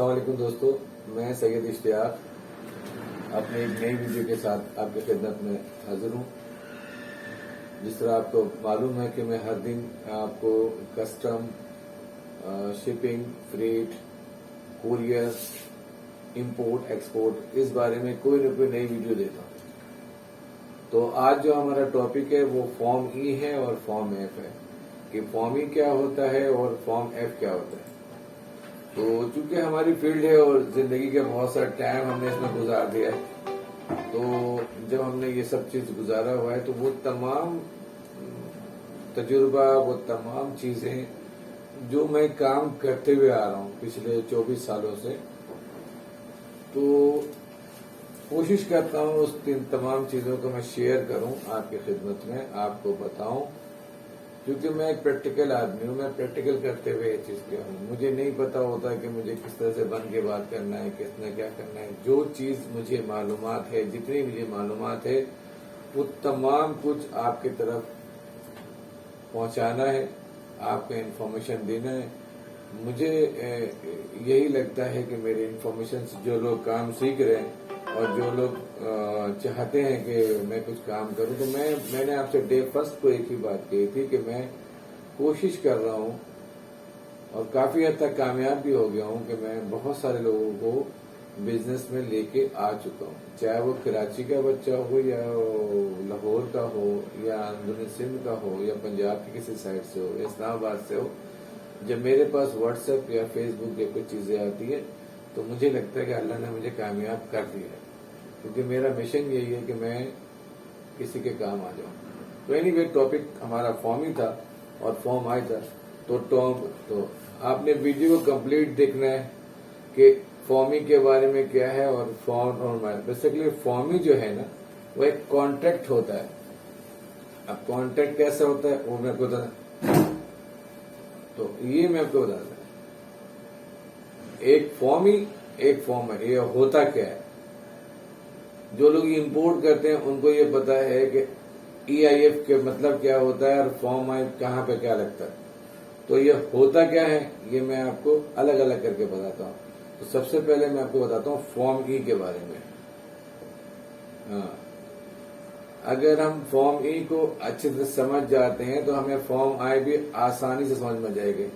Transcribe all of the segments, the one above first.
السلام علیکم دوستو، میں سید اشتیاق اپنے ایک نئی ویڈیو کے ساتھ آپ کی خدمت میں حاضر ہوں۔ جس طرح آپ کو معلوم ہے کہ میں ہر دن آپ کو custom, shipping, freight, courier, import, export اس بارے میں کوئی نہ کوئی نئی ویڈیو دیتا ہوں۔ تو آج جو ہمارا ٹاپک ہے وہ فارم ای ہے اور فارم ایف ہے، کہ فارم ای کیا ہوتا ہے اور فارم ایف کیا ہوتا ہے۔ تو چونکہ ہماری فیلڈ ہے اور زندگی کا بہت سارا ٹائم ہم نے اس میں گزار دیا ہے، تو جب ہم نے یہ سب چیز گزارا ہوا ہے تو وہ تمام تجربہ، وہ تمام چیزیں جو میں کام کرتے ہوئے آ رہا ہوں پچھلے 24 سالوں سے، تو کوشش کرتا ہوں اس تمام چیزوں کو میں شیئر کروں آپ کی خدمت میں، آپ کو بتاؤں، کیونکہ میں ایک پریکٹیکل آدمی ہوں۔ میں پریکٹیکل کرتے ہوئے یہ چیز کیا ہوں، مجھے نہیں پتا ہوتا کہ مجھے کس طرح سے بن کے بات کرنا ہے، کس نے کیا کرنا ہے۔ جو چیز مجھے معلومات ہے، جتنی مجھے معلومات ہے، وہ تمام کچھ آپ کی طرف پہنچانا ہے، آپ کو انفارمیشن دینا ہے۔ مجھے یہی لگتا ہے کہ میرے انفارمیشن سے جو لوگ کام سیکھ رہے ہیں اور جو لوگ چاہتے ہیں کہ میں کچھ کام کروں، تو میں نے آپ سے ڈے فرسٹ کو ایک ہی بات کہی تھی کہ میں کوشش کر رہا ہوں اور کافی حد تک کامیاب بھی ہو گیا ہوں کہ میں بہت سارے لوگوں کو بزنس میں لے کے آ چکا ہوں، چاہے وہ کراچی کا بچہ ہو یا لاہور کا ہو یا اندرونی سندھ کا ہو یا پنجاب کی کسی سائڈ سے ہو یا اسلام آباد سے ہو۔ جب میرے پاس واٹس ایپ یا فیس بک یا کچھ چیزیں آتی ہیں تو مجھے لگتا ہے کہ اللہ نے مجھے کامیاب کر دیا ہے، کیونکہ میرا مشن یہی ہے کہ میں کسی کے کام آ جاؤں۔ تو اینی وے ٹاپک ہمارا فارم ہی تھا اور فارم آئی تھا، تو آپ نے ویڈیو کو کمپلیٹ دیکھنا ہے کہ فارمی کے بارے میں کیا ہے اور فارم اور بیسیکلی فارمی جو ہے نا وہ ایک کانٹریکٹ ہوتا ہے۔ اب کانٹریکٹ کیسا ہوتا ہے وہ میں آپ کو بتا، تو یہ میں آپ کو بتا دوں، ایک فارمی ایک فارم ہے۔ یہ ہوتا کیا ہے؟ جو لوگ امپورٹ کرتے ہیں ان کو یہ پتا ہے کہ ای آئی ایف کے مطلب کیا ہوتا ہے اور فارم آئی کہاں پہ کیا لگتا ہے۔ تو یہ ہوتا کیا ہے یہ میں آپ کو الگ الگ کر کے بتاتا ہوں۔ تو سب سے پہلے میں آپ کو بتاتا ہوں فارم ای کے بارے میں۔ ہاں، اگر ہم فارم ای کو اچھے سے سمجھ جاتے ہیں تو ہمیں فارم آئی بھی آسانی سے سمجھ میں جائے گی۔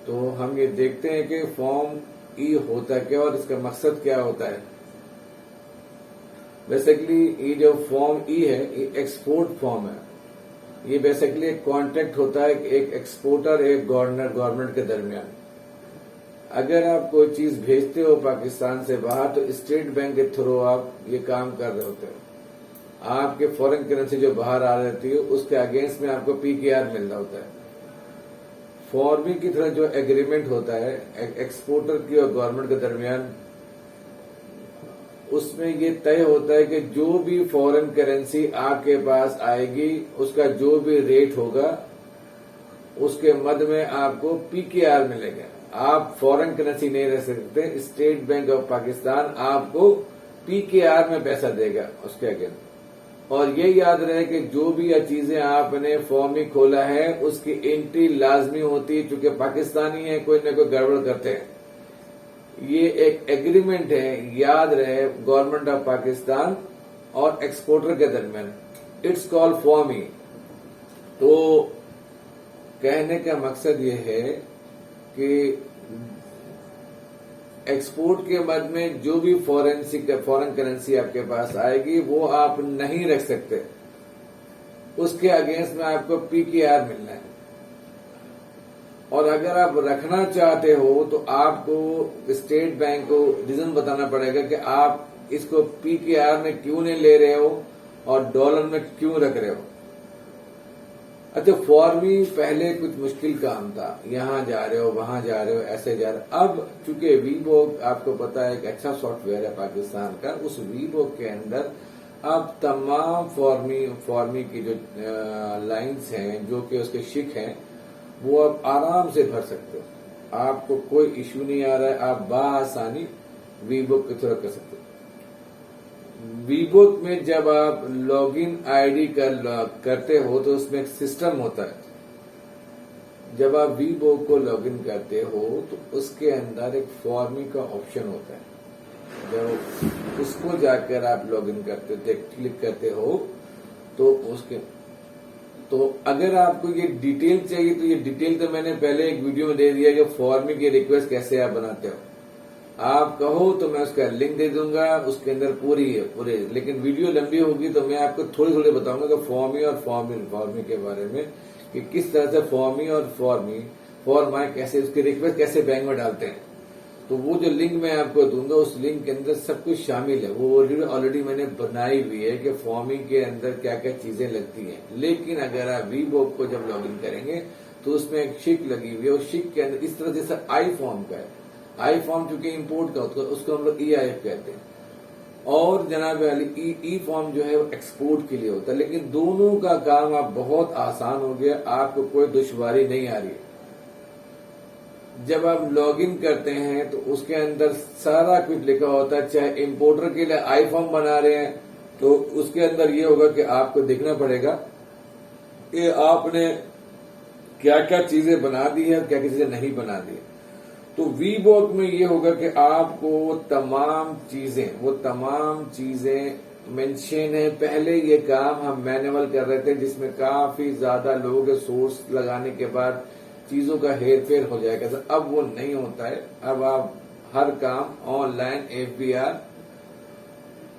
تو ہم یہ دیکھتے ہیں کہ فارم ای ہوتا کیا اور اس کا مقصد کیا ہوتا ہے۔ بیسیکلی یہ جو فارم ای ہے یہ ایکسپورٹ فارم ہے۔ یہ بیسیکلی ایک کانٹریکٹ ہوتا ہے ایک ایکسپورٹر ایک گورنمنٹ کے درمیان۔ اگر آپ کوئی چیز بھیجتے ہو پاکستان سے باہر تو اسٹیٹ بینک کے تھرو آپ یہ کام کر رہے ہوتے ہو۔ آپ کے فورن کرنسی جو باہر آ رہتی ہے اس کے اگینسٹ میں آپ کو پی کے آر مل رہا ہوتا ہے۔ فارمی کی طرح جو ایگریمنٹ ہوتا ہے ایکسپورٹر کی اور گورنمنٹ کے درمیان، اس میں یہ طے ہوتا ہے کہ جو بھی فورن کرنسی آپ کے پاس آئے گی اس کا جو بھی ریٹ ہوگا اس کے مد میں آپ کو پی کے آر ملے گا۔ آپ فورن کرنسی نہیں رہ سکتے، اسٹیٹ بینک آف پاکستان آپ کو پی کے آر میں پیسہ دے گا اس کے اگینسٹ۔ اور یہ یاد رہے کہ جو بھی چیزیں آپ نے فارمی کھولا ہے اس کی انٹری لازمی ہوتی ہے، چونکہ پاکستانی ہے کوئی نہ کوئی گڑبڑ کرتے ہیں۔ یہ ایک ایگریمنٹ ہے، یاد رہے، گورنمنٹ آف پاکستان اور ایکسپورٹر کے درمیان۔ اٹس کال فارمی۔ تو کہنے کا مقصد یہ ہے کہ ایکسپورٹ کے مد میں جو بھی فورن کرنسی آپ کے پاس آئے گی وہ آپ نہیں رکھ سکتے، اس کے اگینسٹ میں آپ کو پی کے آر ملنا ہے۔ اور اگر آپ رکھنا چاہتے ہو تو آپ کو اسٹیٹ بینک کو ریزن بتانا پڑے گا کہ آپ اس کو پی کے آر میں کیوں نہیں لے رہے ہو اور ڈالر میں کیوں رکھ رہے ہو۔ اچھا، فارمی پہلے کچھ مشکل کام تھا، یہاں جا رہے ہو وہاں جا رہے ہو ایسے جا رہے ہو۔ اب چونکہ وی بوک آپ کو پتا ہے ایک اچھا سافٹ ویئر ہے پاکستان کا، اس وی بوک کے اندر آپ تمام فارمی کی جو لائنز ہیں جو کہ اس کے شک ہیں وہ آپ آرام سے بھر سکتے ہو۔ آپ کو کوئی ایشو نہیں آ رہا ہے، آپ بآسانی وی بک کے تھرو کر سکتے ہو۔ وی بک میں جب آپ لاگ ان آئی ڈی کرتے ہو تو اس میں ایک سسٹم ہوتا ہے، جب آپ وی بوک کو لاگ ان کرتے ہو تو اس کے اندر ایک فارمی کا آپشن ہوتا ہے، جب اس کو جا کر آپ لاگ ان کرتے تھے کلک کرتے ہو تو اگر آپ کو یہ ڈیٹیل چاہیے تو یہ ڈیٹیل تو میں نے پہلے ایک ویڈیو میں دے دیا کہ فارمی کی ریکویسٹ کیسے آپ بناتے ہو. آپ کہو تو میں اس کا لنک دے دوں گا، اس کے اندر پورے لیکن ویڈیو لمبی ہوگی تو میں آپ کو تھوڑی بتاؤں گا کہ فارمی اور فارمی کے بارے میں کہ کس طرح سے فارمی اور فارما کیسے اس کی ریکویسٹ کیسے بینک میں ڈالتے ہیں. تو وہ جو لنک میں آپ کو دوں گا اس لنک کے اندر سب کچھ شامل ہے، وہ آلریڈی میں نے بنائی ہوئی ہے کہ فارمنگ کے اندر کیا کیا چیزیں لگتی ہیں. لیکن اگر آپ وی بوک کو جب لاگ ان کریں گے تو اس میں ایک شک لگی ہوئی ہے، اور شک کے اندر اس طرح جیسا آئی فارم کا ہے، آئی فارم چونکہ امپورٹ کا ہوتا ہے اس کو ہم لوگ ای آئی ایف کہتے ہیں، اور جناب ای فارم جو ہے وہ ایکسپورٹ کے لیے ہوتا ہے. لیکن دونوں کا کام اب بہت آسان ہو گیا، آپ کو کوئی دشواری نہیں آ رہی ہے. جب آپ لاگ ان کرتے ہیں تو اس کے اندر سارا کچھ لکھا ہوتا ہے، چاہے امپورٹر کے لیے آئی فارم بنا رہے ہیں تو اس کے اندر یہ ہوگا کہ آپ کو دیکھنا پڑے گا کہ آپ نے کیا کیا چیزیں بنا دی ہیں اور کیا کیا چیزیں نہیں بنا دی. تو وی بوک میں یہ ہوگا کہ آپ کو وہ تمام چیزیں مینشن ہے. پہلے یہ کام ہم مینول کر رہے تھے جس میں کافی زیادہ لوگ سورس لگانے کے بعد چیزوں کا ہیر پھیر ہو جائے گا. اب وہ نہیں ہوتا ہے، اب آپ ہر کام آن لائن FBR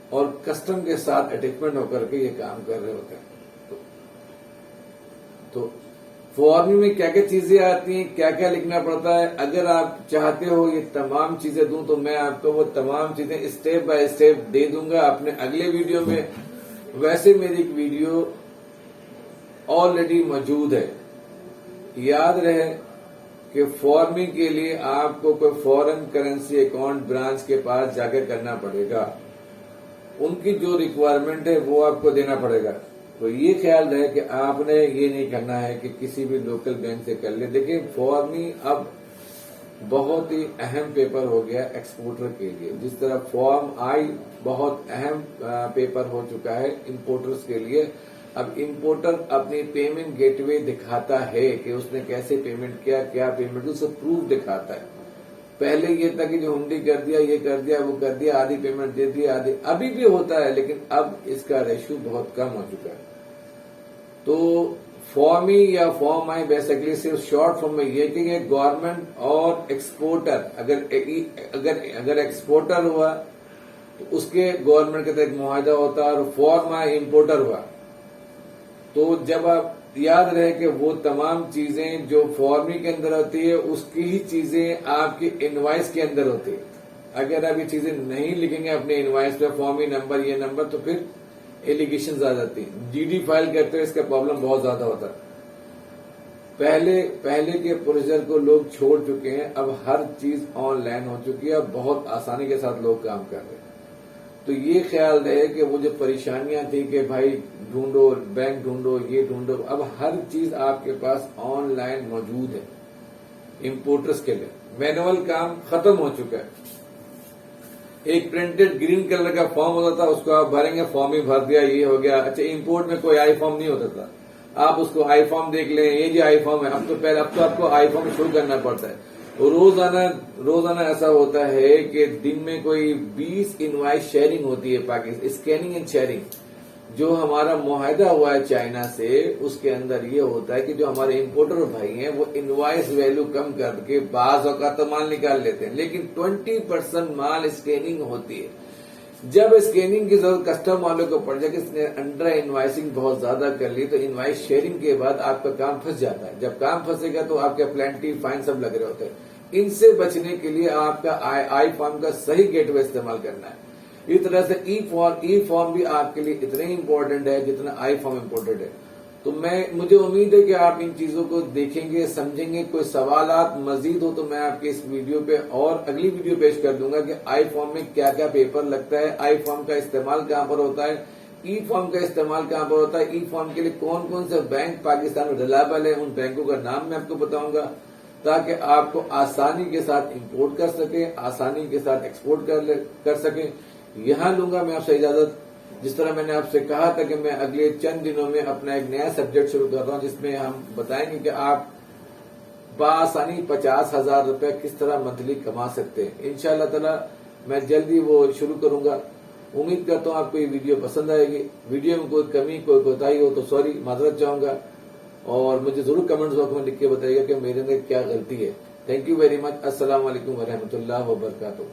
اور کسٹم کے ساتھ اٹیچمنٹ ہو کر کے یہ کام کر رہے ہوتے ہیں. تو فارمی میں کیا کیا چیزیں آتی ہیں، کیا کیا لکھنا پڑتا ہے، اگر آپ چاہتے ہو یہ تمام چیزیں دوں تو میں آپ کو وہ تمام چیزیں اسٹیپ بائی اسٹیپ دے دوں گا اپنے اگلے ویڈیو میں. ویسے میری ایک ویڈیو آلریڈی موجود ہے. یاد رہے کہ فارمنگ کے لیے آپ کو کوئی فورن کرنسی اکاؤنٹ برانچ کے پاس جا کے کرنا پڑے گا، ان کی جو ریکوائرمنٹ ہے وہ آپ کو دینا پڑے گا. تو یہ خیال رہے کہ آپ نے یہ نہیں کرنا ہے کہ کسی بھی لوکل بینک سے کر لیں. دیکھیں فارمی اب بہت ہی اہم پیپر ہو گیا ایکسپورٹر کے لیے، جس طرح فارم آئی بہت اہم پیپر ہو چکا ہے امپورٹرز کے لیے. اب امپورٹر اپنی پیمنٹ گیٹ وے دکھاتا ہے کہ اس نے کیسے پیمنٹ کیا پیمنٹ اس پروف دکھاتا ہے. پہلے یہ تھا کہ جو ہنڈی کر دیا، یہ کر دیا، وہ کر دیا، آدھی پیمنٹ دے دی، آدھی ابھی بھی ہوتا ہے، لیکن اب اس کا ریشو بہت کم ہو چکا ہے. تو فارمی یا فارم آئی بیسیکلی صرف شارٹ فارم میں یہ کہ گورنمنٹ اور ایکسپورٹر اگر ایکسپورٹر ہوا تو اس کے گورنمنٹ کے تحت معاہدہ ہوتا ہے، اور فارم آئی امپورٹر ہوا تو جب آپ یاد رہے کہ وہ تمام چیزیں جو فارمی کے اندر ہوتی ہے اس کی ہی چیزیں آپ کی انوائس کے اندر ہوتی ہے. اگر آپ یہ چیزیں نہیں لکھیں گے اپنے انوائس پہ فارمی نمبر یہ نمبر تو پھر ایلیگیشنز آ جاتی ہیں. GD فائل کرتے ہیں، اس کا پرابلم بہت زیادہ ہوتا ہے. پہلے کے پروسیجر کو لوگ چھوڑ چکے ہیں، اب ہر چیز آن لائن ہو چکی ہے، اب بہت آسانی کے ساتھ لوگ کام کر رہے ہیں. تو یہ خیال رہے کہ وہ جو پریشانیاں تھیں کہ بھائی ڈھونڈو، بینک ڈھونڈو، یہ ڈھونڈو، اب ہر چیز آپ کے پاس آن لائن موجود ہے. امپورٹرز کے لیے مینول کام ختم ہو چکا ہے. ایک پرنٹڈ گرین کلر کا فارم ہوتا تھا، اس کو آپ بھریں گے، فارم ہی بھر دیا، یہ ہو گیا. اچھا امپورٹ میں کوئی آئی فارم نہیں ہوتا تھا، آپ اس کو آئی فارم دیکھ لیں، یہ جو آئی فارم ہے اب تو آپ کو آئی فارم شروع کرنا پڑتا ہے. روزانہ ایسا ہوتا ہے کہ دن میں کوئی 20 انوائس شیئرنگ ہوتی ہے پاکستان، اسکیننگ اینڈ شیئرنگ. جو ہمارا معاہدہ ہوا ہے چائنا سے اس کے اندر یہ ہوتا ہے کہ جو ہمارے امپورٹر بھائی ہیں وہ انوائس ویلو کم کر کے بعض اوقات تو مال نکال لیتے ہیں، لیکن 20% مال اسکیننگ ہوتی ہے. جب اسکیننگ کی ضرورت کسٹم والوں کو پڑ جائے کہ اس نے انڈر انوائسنگ بہت زیادہ کر لی تو انوائس شیئرنگ کے بعد آپ کا کام پھنس جاتا ہے. جب کام پھنسے گا تو آپ کے پلینٹی فائن سب لگ رہے ہوتے ہیں. ان سے بچنے کے لیے آپ کا آئی فارم کا صحیح گیٹ وے استعمال کرنا ہے. اس طرح سے ای فارم بھی آپ کے لیے اتنا ہی امپورٹنٹ ہے جتنا آئی فارم امپورٹنٹ ہے. تو مجھے امید ہے کہ آپ ان چیزوں کو دیکھیں گے، سمجھیں گے. کوئی سوالات مزید ہو تو میں آپ کے اس ویڈیو پہ اور اگلی ویڈیو پیش کر دوں گا کہ آئی فارم میں کیا کیا پیپر لگتا ہے، آئی فارم کا استعمال کہاں پر ہوتا ہے، ای فارم کا استعمال کہاں پر ہوتا ہے، ای فارم کے لیے کون کون سے بینک پاکستان میں ریلائبل ہے، ان بینکوں کا نام میں آپ کو بتاؤں گا تاکہ آپ کو آسانی کے ساتھ امپورٹ کر سکیں، آسانی کے ساتھ ایکسپورٹ کر سکیں. یہاں لوں گا میں آپ سے اجازت. جس طرح میں نے آپ سے کہا تھا کہ میں اگلے چند دنوں میں اپنا ایک نیا سبجیکٹ شروع کر رہا ہوں جس میں ہم بتائیں گے کہ آپ بآسانی 50,000 روپے کس طرح منتھلی کما سکتے ہیں. انشاءاللہ تعالی میں جلدی وہ شروع کروں گا. امید کرتا ہوں آپ کو یہ ویڈیو پسند آئے گی. ویڈیو میں کوئی کمی کوئی کوتاہی ہو تو سوری، معذرت چاہوں گا، اور مجھے ضرور کمنٹس باکس میں لکھ کے بتائیے گا کہ میرے اندر کیا غلطی ہے. Thank you very much. السلام علیکم ورحمۃ اللہ وبرکاتہ.